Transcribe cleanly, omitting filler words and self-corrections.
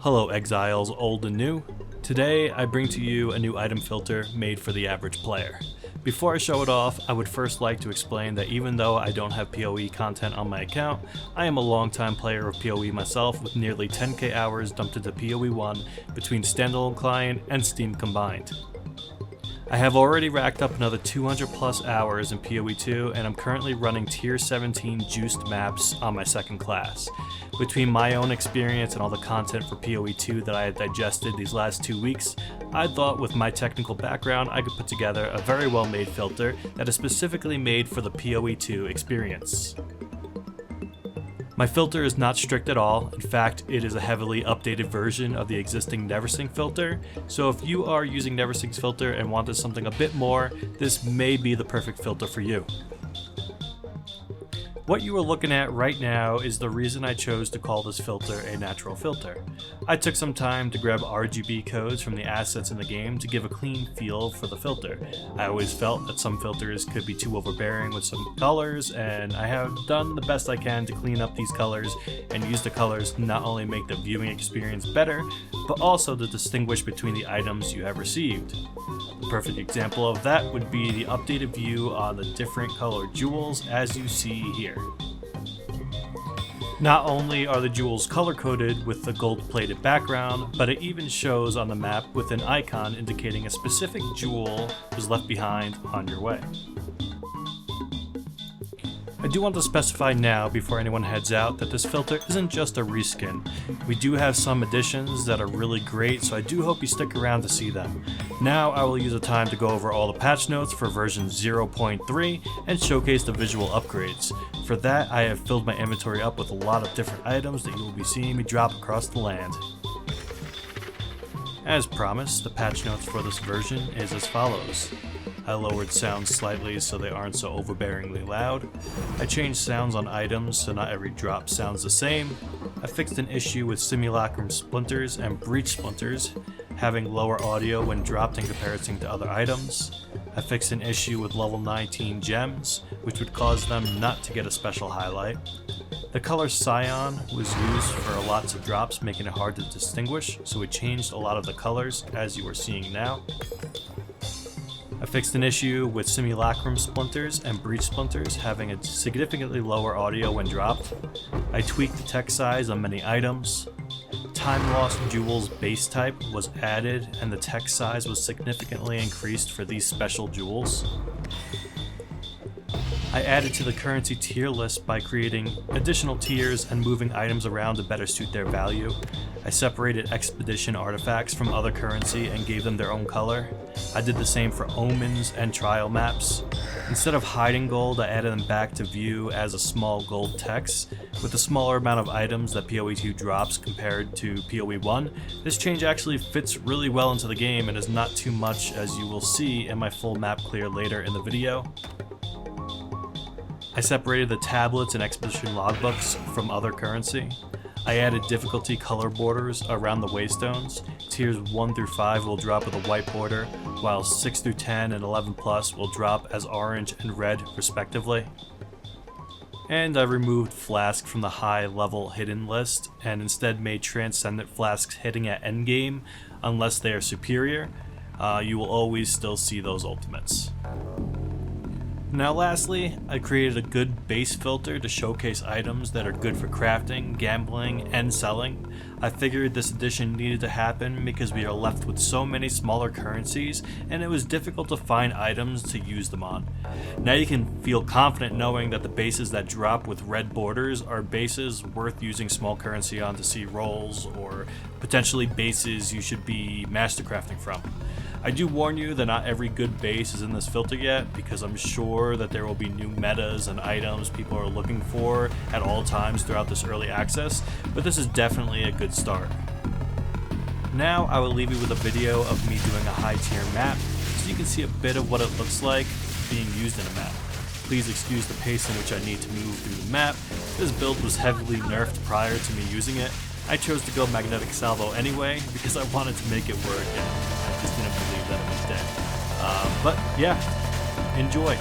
Hello exiles, old and new. Today I bring to you a new item filter made for the average player. Before I show it off, I would first like to explain that even though I don't have POE content on my account, I am a long-time player of POE myself with nearly 10k hours dumped into POE 1 between standalone client and Steam combined. I have already racked up another 200 plus hours in POE 2 and I'm currently running tier 17 juiced maps on my second class. Between my own experience and all the content for POE 2 that I had digested these last 2 weeks, I thought with my technical background I could put together a very well made filter that is specifically made for the POE 2 experience. My filter is not strict at all. In fact, it is a heavily updated version of the existing NeverSync filter, so if you are using NeverSync's filter and wanted something a bit more, this may be the perfect filter for you. What you are looking at right now is the reason I chose to call this filter a natural filter. I took some time to grab RGB codes from the assets in the game to give a clean feel for the filter. I always felt that some filters could be too overbearing with some colors, and I have done the best I can to clean up these colors and use the colors to not only make the viewing experience better, but also to distinguish between the items you have received. The perfect example of that would be the updated view on the different colored jewels as you see here. Not only are the jewels color-coded with the gold-plated background, but it even shows on the map with an icon indicating a specific jewel was left behind on your way. I do want to specify now, before anyone heads out, that this filter isn't just a reskin. We do have some additions that are really great, so I do hope you stick around to see them. Now I will use the time to go over all the patch notes for version 0.3 and showcase the visual upgrades. For that, I have filled my inventory up with a lot of different items that you will be seeing me drop across the land. As promised, the patch notes for this version is as follows. I lowered sounds slightly so they aren't so overbearingly loud. I changed sounds on items so not every drop sounds the same. I fixed an issue with simulacrum splinters and breach splinters, having lower audio when dropped in comparison to other items. I fixed an issue with level 19 gems, which would cause them not to get a special highlight. The color cyan was used for lots of drops, making it hard to distinguish, so we changed a lot of the colors as you are seeing now. I fixed an issue with simulacrum splinters and breach splinters having a significantly lower audio when dropped. I tweaked the text size on many items. Time lost jewels base type was added and the text size was significantly increased for these special jewels. I added to the currency tier list by creating additional tiers and moving items around to better suit their value. I separated expedition artifacts from other currency and gave them their own color. I did the same for omens and trial maps. Instead of hiding gold, I added them back to view as a small gold text. With the smaller amount of items that POE 2 drops compared to POE 1, this change actually fits really well into the game and is not too much, as you will see in my full map clear later in the video. I separated the tablets and expedition logbooks from other currency. I added difficulty color borders around the waystones. Tiers 1 through 5 will drop with a white border, while 6 through 10 and 11 plus will drop as orange and red respectively. And I removed flask from the high level hidden list and instead made transcendent flasks hitting at endgame unless they are superior. You will always still see those ultimates. Now lastly, I created a good base filter to showcase items that are good for crafting, gambling, and selling. I figured this addition needed to happen because we are left with so many smaller currencies and it was difficult to find items to use them on. Now you can feel confident knowing that the bases that drop with red borders are bases worth using small currency on to see rolls or potentially bases you should be mastercrafting from. I do warn you that not every good base is in this filter yet because I'm sure that there will be new metas and items people are looking for at all times throughout this early access, but this is definitely a good start. Now I will leave you with a video of me doing a high tier map so you can see a bit of what it looks like being used in a map. Please excuse the pace in which I need to move through the map. This build was heavily nerfed prior to me using it. I chose to go magnetic salvo anyway because I wanted to make it work and I just didn't believe that it was dead. But yeah, enjoy.